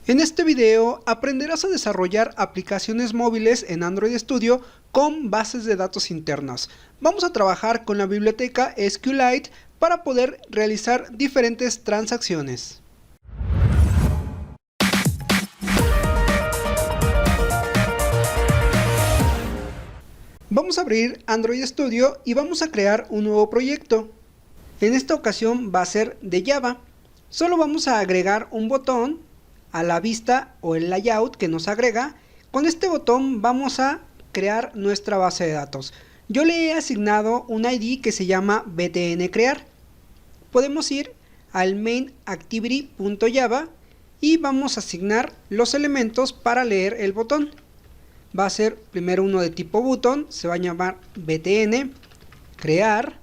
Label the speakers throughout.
Speaker 1: En este video aprenderás a desarrollar aplicaciones móviles en Android Studio con bases de datos internas. Vamos a trabajar con la biblioteca SQLite para poder realizar diferentes transacciones. Vamos a abrir Android Studio y vamos a crear un nuevo proyecto. En esta ocasión va a ser de Java. Solo vamos a agregar un botón a la vista o el layout que nos agrega. Con este botón vamos a crear nuestra base de datos. Yo le he asignado un ID que se llama btncrear. Podemos ir al main activity.java y vamos a asignar los elementos para leer el botón. Va a ser primero uno de tipo button, se va a llamar btncrear.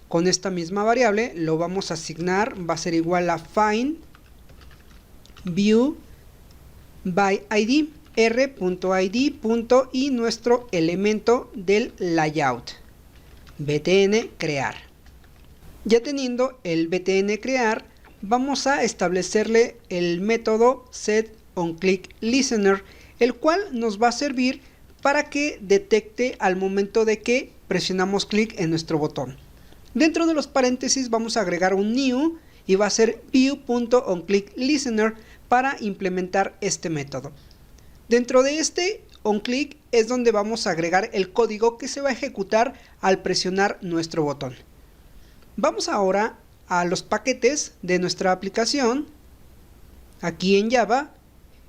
Speaker 1: Con esta misma variable lo vamos a asignar, va a ser igual a find view by id r.id. Y nuestro elemento del layout btncrear. Ya teniendo el btncrear, vamos a establecerle el método setOnClickListener, el cual nos va a servir para que detecte al momento de que presionamos clic en nuestro botón. Dentro de los paréntesis vamos a agregar un new y va a ser view.onClickListener para implementar este método. Dentro de este onClick es donde vamos a agregar el código que se va a ejecutar al presionar nuestro botón. Vamos ahora a los paquetes de nuestra aplicación, aquí en Java,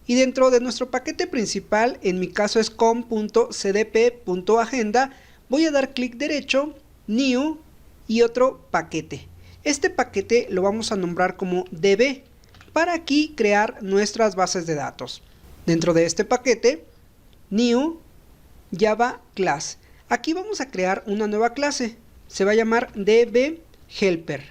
Speaker 1: y dentro de nuestro paquete principal, en mi caso es com.cdp.agenda, voy a dar clic derecho, new y otro paquete. Este paquete lo vamos a nombrar como db para aquí crear nuestras bases de datos. Dentro de este paquete, new java class. Aquí vamos a crear una nueva clase. Se va a llamar dbhelper.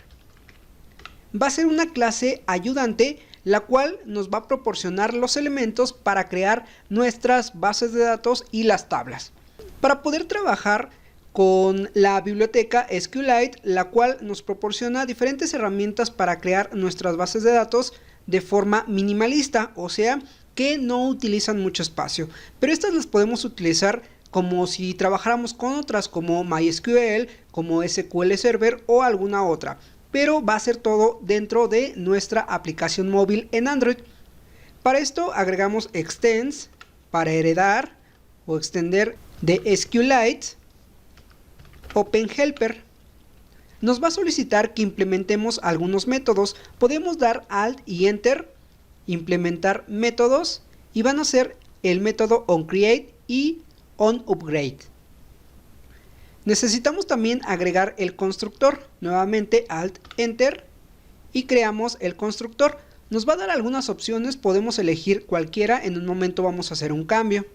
Speaker 1: Va a ser una clase ayudante, la cual nos va a proporcionar los elementos para crear nuestras bases de datos y las tablas. Para poder trabajar con la biblioteca SQLite, la cual nos proporciona diferentes herramientas para crear nuestras bases de datos de forma minimalista, o sea, que no utilizan mucho espacio. Pero estas las podemos utilizar como si trabajáramos con otras como MySQL, como SQL Server o alguna otra. Pero va a ser todo dentro de nuestra aplicación móvil en Android. Para esto agregamos extends para heredar o extender de SQLite. OpenHelper nos va a solicitar que implementemos algunos métodos. Podemos dar Alt y Enter, implementar métodos, y van a ser el método onCreate y onUpgrade. Necesitamos también agregar el constructor. Nuevamente Alt, Enter y creamos el constructor. Nos va a dar algunas opciones, podemos elegir cualquiera. En un momento vamos a hacer un cambio.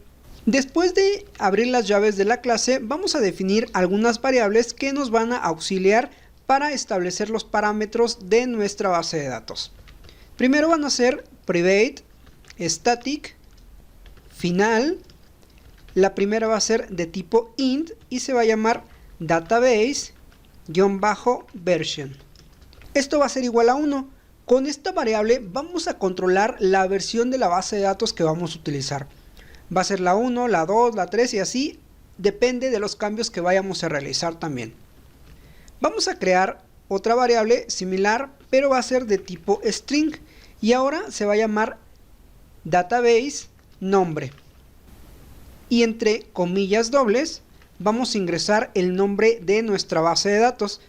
Speaker 1: Después de abrir las llaves de la clase, vamos a definir algunas variables que nos van a auxiliar para establecer los parámetros de nuestra base de datos. Primero van a ser private, static, final. La primera va a ser de tipo int y se va a llamar database-version. Esto va a ser igual a 1. Con esta variable vamos a controlar la versión de la base de datos que vamos a utilizar. Va a ser la 1, la 2, la 3 y así depende de los cambios que vayamos a realizar también. Vamos a crear otra variable similar, pero va a ser de tipo string y ahora se va a llamar database nombre. Y entre comillas dobles vamos a ingresar el nombre de nuestra base de datos.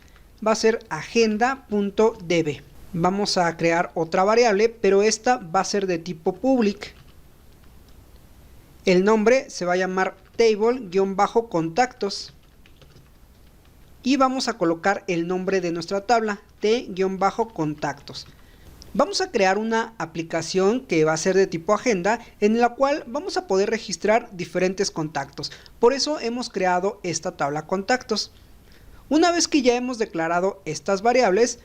Speaker 1: Va a ser agenda.db. Vamos a crear otra variable, pero esta va a ser de tipo public. El nombre se va a llamar table-contactos. Y vamos a colocar el nombre de nuestra tabla, t-contactos. Vamos a crear una aplicación que va a ser de tipo agenda, en la cual vamos a poder registrar diferentes contactos. Por eso hemos creado esta tabla contactos. Una vez que ya hemos declarado estas variables,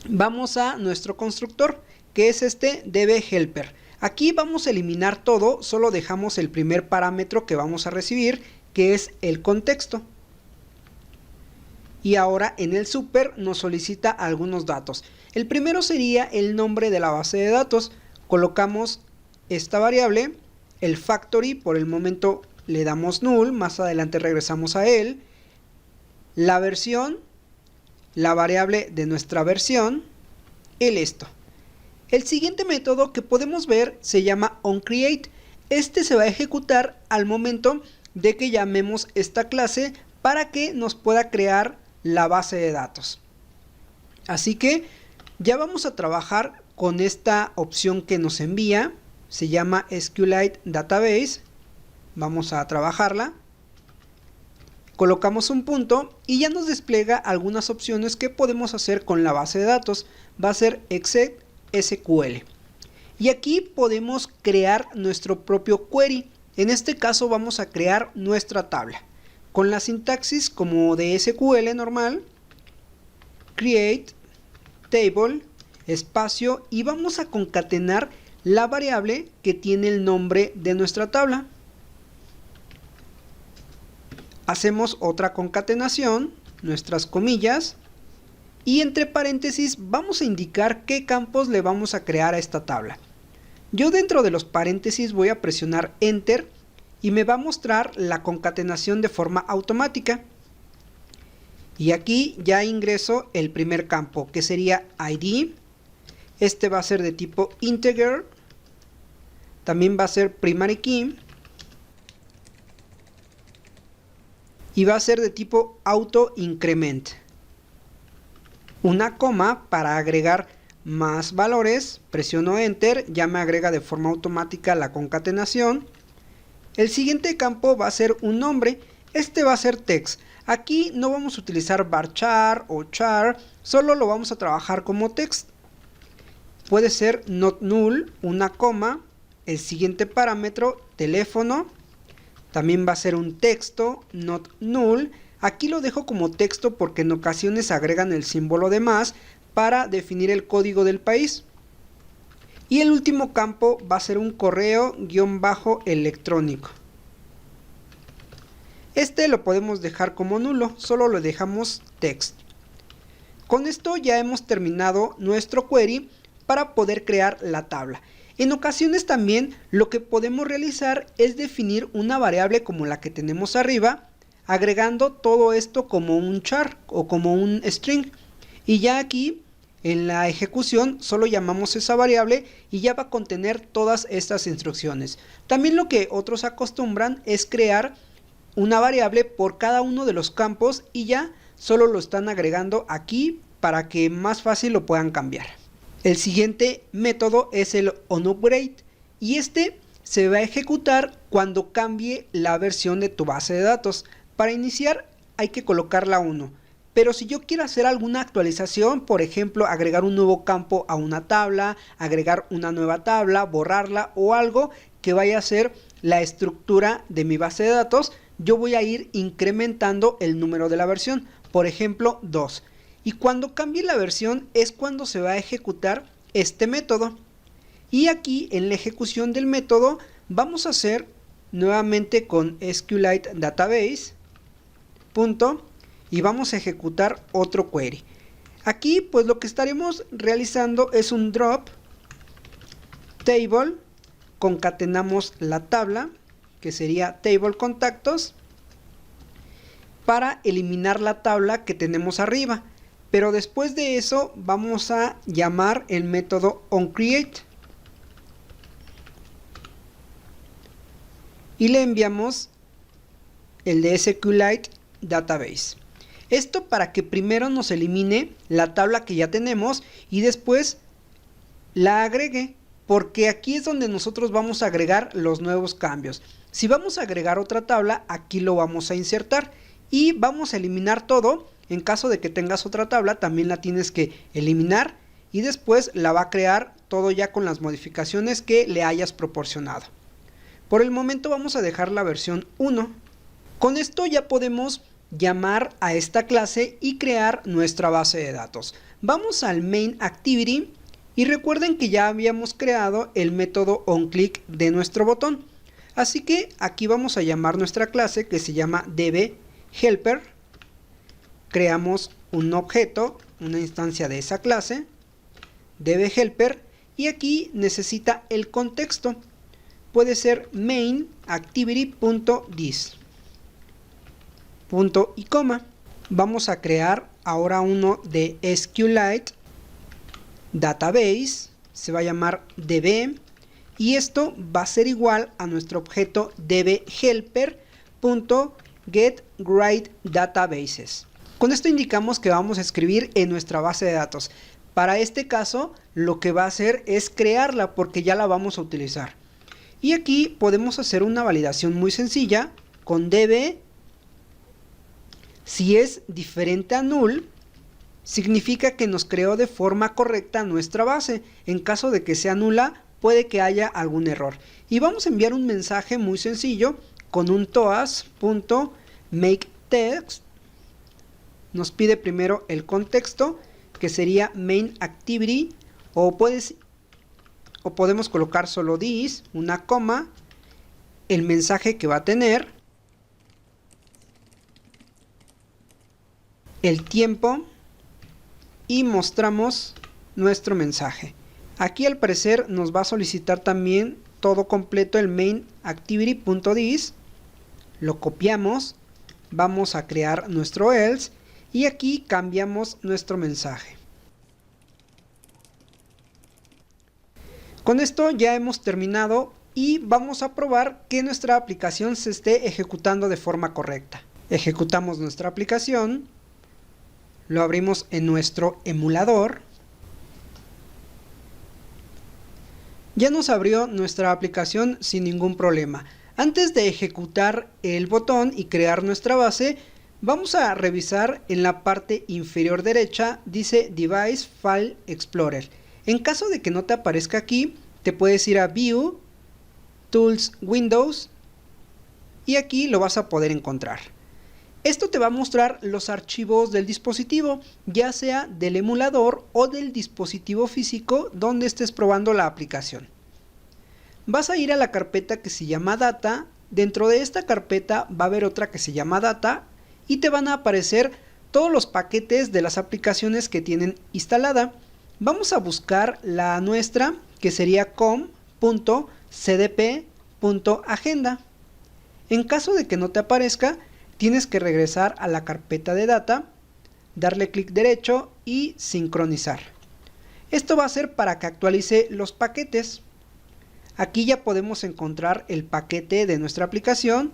Speaker 1: vamos a nuestro constructor, que es este dbhelper. Aquí vamos a eliminar todo, solo dejamos el primer parámetro que vamos a recibir, que es el contexto. Y ahora en el super nos solicita algunos datos. El primero sería el nombre de la base de datos. Colocamos esta variable, el factory, por el momento le damos null, más adelante regresamos a él, la versión, la variable de nuestra versión, el esto. El siguiente método que podemos ver se llama onCreate. Este se va a ejecutar al momento de que llamemos esta clase para que nos pueda crear la base de datos. Así que ya vamos a trabajar con esta opción que nos envía, se llama SQLite Database. Vamos a trabajarla. Colocamos un punto y ya nos despliega algunas opciones que podemos hacer con la base de datos. Va a ser exec SQL. Y aquí podemos crear nuestro propio query. En este caso vamos a crear nuestra tabla. Con la sintaxis como de SQL normal. Create, table, espacio y vamos a concatenar la variable que tiene el nombre de nuestra tabla. Hacemos otra concatenación, nuestras comillas. Y entre paréntesis vamos a indicar qué campos le vamos a crear a esta tabla. Yo dentro de los paréntesis voy a presionar Enter y me va a mostrar la concatenación de forma automática. Y aquí ya ingreso el primer campo que sería ID. Este va a ser de tipo integer. También va a ser primary key. Y va a ser de tipo auto increment. Una coma para agregar más valores, presiono Enter, ya me agrega de forma automática la concatenación. El siguiente campo va a ser un nombre, este va a ser text. Aquí no vamos a utilizar varchar o char, solo lo vamos a trabajar como text. Puede ser not null, una coma, el siguiente parámetro, teléfono, también va a ser un texto, not null. Aquí lo dejo como texto porque en ocasiones agregan el símbolo de más para definir el código del país. Y el último campo va a ser un correo electrónico. Este lo podemos dejar como nulo, solo lo dejamos text. Con esto ya hemos terminado nuestro query para poder crear la tabla. En ocasiones también lo que podemos realizar es definir una variable como la que tenemos arriba, agregando todo esto como un char o como un string. Y ya aquí en la ejecución solo llamamos esa variable y ya va a contener todas estas instrucciones. También lo que otros acostumbran es crear una variable por cada uno de los campos y ya solo lo están agregando aquí para que más fácil lo puedan cambiar. El siguiente método es el onUpgrade y este se va a ejecutar cuando cambie la versión de tu base de datos. Para iniciar hay que colocar la 1, pero si yo quiero hacer alguna actualización, por ejemplo agregar un nuevo campo a una tabla, agregar una nueva tabla, borrarla o algo que vaya a ser la estructura de mi base de datos, yo voy a ir incrementando el número de la versión, por ejemplo 2. Y cuando cambie la versión es cuando se va a ejecutar este método. Y aquí en la ejecución del método vamos a hacer nuevamente con SQLite Database. Y vamos a ejecutar otro query. Aquí pues lo que estaremos realizando es un drop table, concatenamos la tabla que sería table contactos para eliminar la tabla que tenemos arriba, pero después de eso vamos a llamar el método onCreate y le enviamos el de SQLite Database. Esto para que primero nos elimine la tabla que ya tenemos y después la agregue, porque aquí es donde nosotros vamos a agregar los nuevos cambios. Si vamos a agregar otra tabla, aquí lo vamos a insertar y vamos a eliminar todo. En caso de que tengas otra tabla, también la tienes que eliminar y después la va a crear todo ya con las modificaciones que le hayas proporcionado. Por el momento vamos a dejar la versión 1. Con esto ya podemos llamar a esta clase y crear nuestra base de datos. Vamos al main activity y recuerden que ya habíamos creado el método onClick de nuestro botón. Así que aquí vamos a llamar nuestra clase que se llama dbHelper. Creamos un objeto, una instancia de esa clase, dbHelper, y aquí necesita el contexto. puede ser main activity.this, punto y coma. Vamos a crear ahora uno de SQLite database, se va a llamar db, y esto va a ser igual a nuestro objeto dbhelper.getGreatDatabases. Con esto indicamos que vamos a escribir en nuestra base de datos. Para este caso, lo que va a hacer es crearla porque ya la vamos a utilizar. Y aquí podemos hacer una validación muy sencilla con db. Si es diferente a null, significa que nos creó de forma correcta nuestra base. En caso de que sea nula, puede que haya algún error. Y vamos a enviar un mensaje muy sencillo con un toas.makeText. Nos pide primero el contexto, que sería main activity, o podemos colocar solo this, una coma, el mensaje que va a tener, el tiempo, y mostramos nuestro mensaje. Aquí al parecer nos va a solicitar también todo completo el main activity.this. Lo copiamos, vamos a crear nuestro else y aquí cambiamos nuestro mensaje. Con esto ya hemos terminado y vamos a probar que nuestra aplicación se esté ejecutando de forma correcta. Ejecutamos nuestra aplicación, lo abrimos en nuestro emulador. Ya nos abrió nuestra aplicación sin ningún problema. Antes de ejecutar el botón y crear nuestra base, vamos a revisar en la parte inferior derecha, dice Device File Explorer. En caso de que no te aparezca aquí, te puedes ir a View, Tools, Windows, y aquí lo vas a poder encontrar. Esto te va a mostrar los archivos del dispositivo, ya sea del emulador o del dispositivo físico donde estés probando la aplicación. Vas a ir a la carpeta que se llama Data. Dentro de esta carpeta va a haber otra que se llama Data y te van a aparecer todos los paquetes de las aplicaciones que tienen instalada. Vamos a buscar la nuestra, que sería com.cdp.agenda. En caso de que no te aparezca, tienes que regresar a la carpeta de Data, darle clic derecho y sincronizar. Esto va a ser para que actualice los paquetes. Aquí ya podemos encontrar el paquete de nuestra aplicación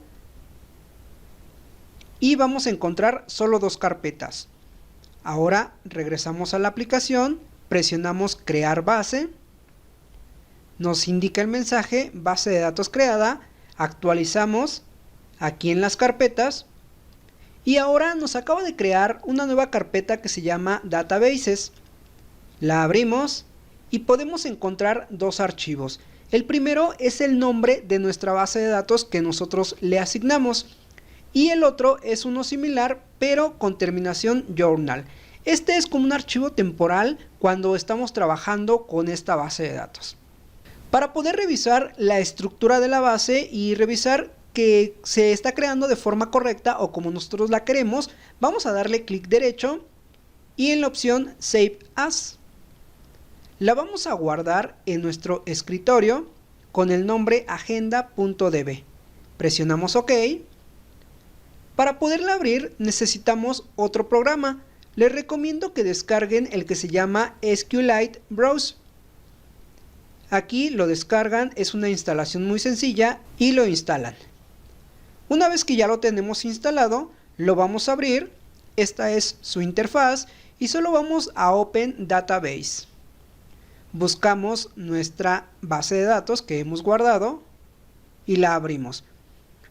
Speaker 1: y vamos a encontrar solo dos carpetas. Ahora regresamos a la aplicación, presionamos crear base, nos indica el mensaje base de datos creada, actualizamos aquí en las carpetas y ahora nos acaba de crear una nueva carpeta que se llama Databases. La abrimos y podemos encontrar dos archivos. El primero es el nombre de nuestra base de datos que nosotros le asignamos y el otro es uno similar pero con terminación journal. Este es como un archivo temporal cuando estamos trabajando con esta base de datos. Para poder revisar la estructura de la base y revisar que se está creando de forma correcta o como nosotros la queremos, vamos a darle clic derecho y en la opción Save As. La vamos a guardar en nuestro escritorio con el nombre agenda.db. Presionamos OK. Para poderla abrir necesitamos otro programa. Les recomiendo que descarguen el que se llama SQLite Browse. Aquí lo descargan, es una instalación muy sencilla y lo instalan. Una vez que ya lo tenemos instalado, lo vamos a abrir. Esta es su interfaz y solo vamos a Open Database. Buscamos nuestra base de datos que hemos guardado y la abrimos.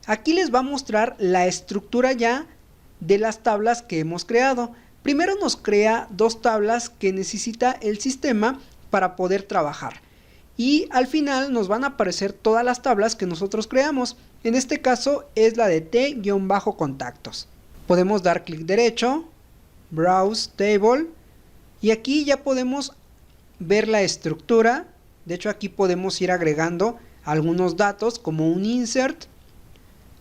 Speaker 1: Aquí les va a mostrar la estructura ya de las tablas que hemos creado. Primero nos crea dos tablas que necesita el sistema para poder trabajar. Y al final nos van a aparecer todas las tablas que nosotros creamos. En este caso es la de T-contactos. Podemos dar clic derecho, Browse Table, y aquí ya podemos ver la estructura. De hecho aquí podemos ir agregando algunos datos como un insert.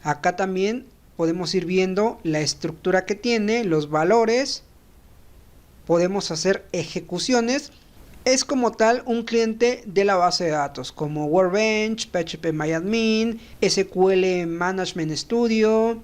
Speaker 1: Acá también podemos ir viendo la estructura que tiene, los valores. Podemos hacer ejecuciones. es como tal un cliente de la base de datos, como Workbench, PHPMyAdmin, SQL Management Studio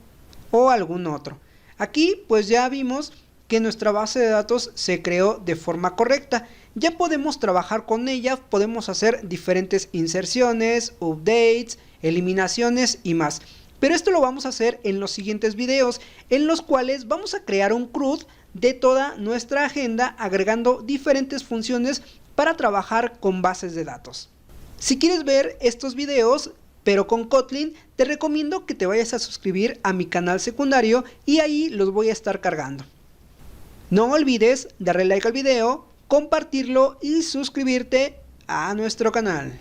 Speaker 1: o algún otro. Aquí pues ya vimos que nuestra base de datos se creó de forma correcta. Ya podemos trabajar con ella, podemos hacer diferentes inserciones, updates, eliminaciones y más. Pero esto lo vamos a hacer en los siguientes videos, en los cuales vamos a crear un CRUD de toda nuestra agenda, agregando diferentes funciones para trabajar con bases de datos. Si quieres ver estos videos, pero con Kotlin, te recomiendo que te vayas a suscribir a mi canal secundario y ahí los voy a estar cargando. No olvides darle like al video, compartirlo y suscribirte a nuestro canal.